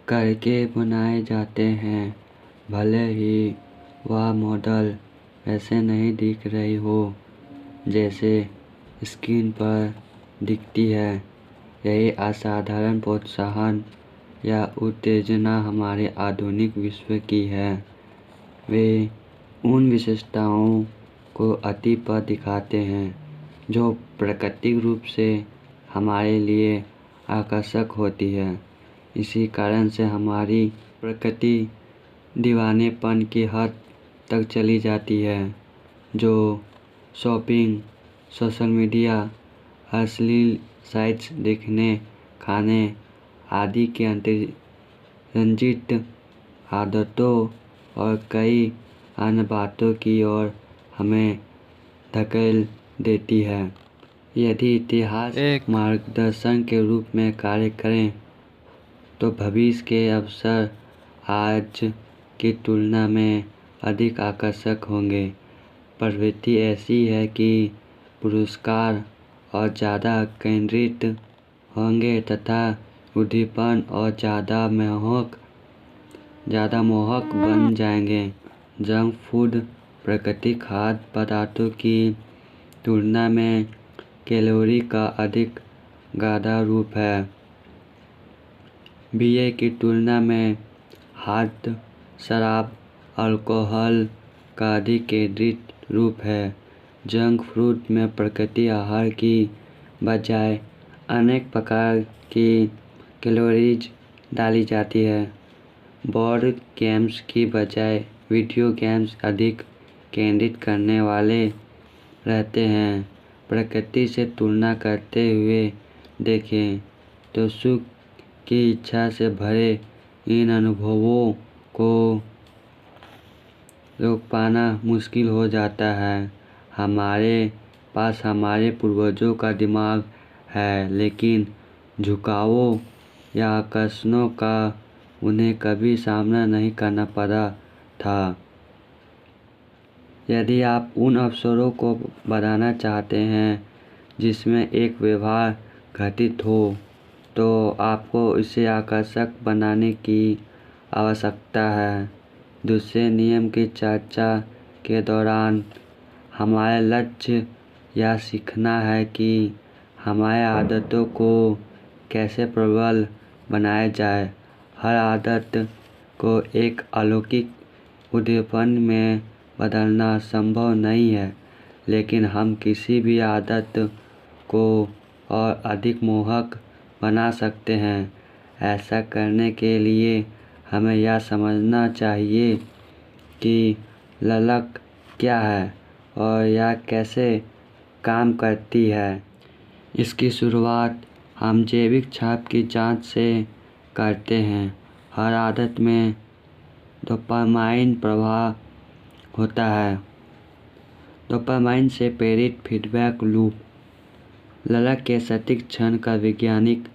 करके बनाए जाते हैं, भले ही वह मॉडल वैसे नहीं दिख रही हो जैसे स्क्रीन पर दिखती है। यही असाधारण प्रोत्साहन या उत्तेजना हमारे आधुनिक विश्व की है। वे उन विशेषताओं को अति पर दिखाते हैं जो प्राकृतिक रूप से हमारे लिए आकर्षक होती है। इसी कारण से हमारी प्रकृति दीवानेपन की हद तक चली जाती है, जो शॉपिंग, सोशल मीडिया, अश्लील साइट्स देखने, खाने आदि के अतिरंजित आदतों और कई अन्य बातों की ओर हमें धकेल देती है। यदि इतिहास एक मार्गदर्शन के रूप में कार्य करें तो भविष्य के अवसर आज की तुलना में अधिक आकर्षक होंगे। प्रवृत्ति ऐसी है कि पुरस्कार और ज़्यादा केंद्रित होंगे तथा उद्दीपन और ज़्यादा मोहक बन जाएंगे। जंक फूड प्राकृतिक खाद्य पदार्थों की तुलना में कैलोरी का अधिक गाढ़ा रूप है। बीयर की तुलना में हार्ड शराब अल्कोहल का अधिक केंद्रित रूप है। जंक फूड में प्राकृतिक आहार की बजाय अनेक प्रकार की कैलोरीज डाली जाती है। बोर्ड गेम्स की बजाय वीडियो गेम्स अधिक केंद्रित करने वाले रहते हैं। प्रकृति से तुलना करते हुए देखें तो सुख की इच्छा से भरे इन अनुभवों को रोक पाना मुश्किल हो जाता है। हमारे पास हमारे पूर्वजों का दिमाग है, लेकिन झुकावों या आकर्षणों का उन्हें कभी सामना नहीं करना पड़ा था। यदि आप उन अवसरों को बढ़ाना चाहते हैं जिसमें एक व्यवहार घटित हो, तो आपको इसे आकर्षक बनाने की आवश्यकता है। दूसरे नियम की चर्चा के दौरान हमारा लक्ष्य यह सीखना है कि हमारी आदतों को कैसे प्रबल बनाया जाए। हर आदत को एक अलौकिक उद्दीपन में बदलना संभव नहीं है, लेकिन हम किसी भी आदत को और अधिक मोहक बना सकते हैं। ऐसा करने के लिए हमें यह समझना चाहिए कि ललक क्या है और यह कैसे काम करती है। इसकी शुरुआत हम जैविक छाप की जांच से करते हैं। हर आदत में डोपामाइन प्रवाह होता है। डोपामाइन से प्रेरित फीडबैक लूप ललक के सटीक क्षण का वैज्ञानिक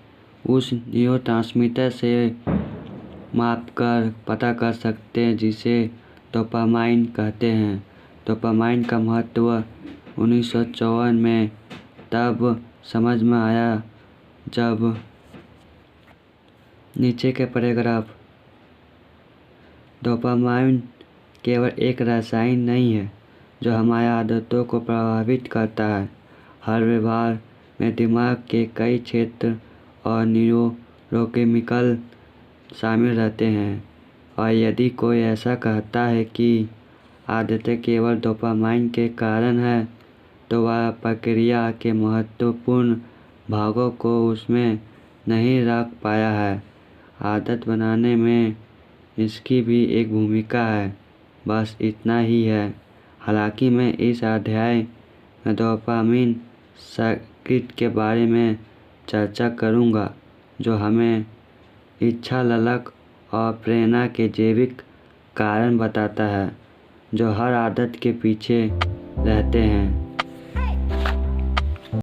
उस न्यूरोट्रांसमीटर से मापकर पता कर सकते हैं जिसे डोपामाइन कहते हैं। डोपामाइन का महत्व 1954 में तब समझ में आया जब नीचे के पैराग्राफ डोपामाइन केवल एक रसायन नहीं है जो हमारी आदतों को प्रभावित करता है। हर व्यवहार में दिमाग के कई क्षेत्र और न्यूरोकेमिकल शामिल रहते हैं, और यदि कोई ऐसा कहता है कि आदतें केवल डोपामाइन के कारण हैं, तो वह प्रक्रिया के महत्वपूर्ण भागों को उसमें नहीं रख पाया है। आदत बनाने में इसकी भी एक भूमिका है, बस इतना ही है। हालांकि मैं इस अध्याय में डोपामाइन सर्किट के बारे में चर्चा करूंगा, जो हमें इच्छा, ललक और प्रेरणा के जैविक कारण बताता है जो हर आदत के पीछे रहते हैं।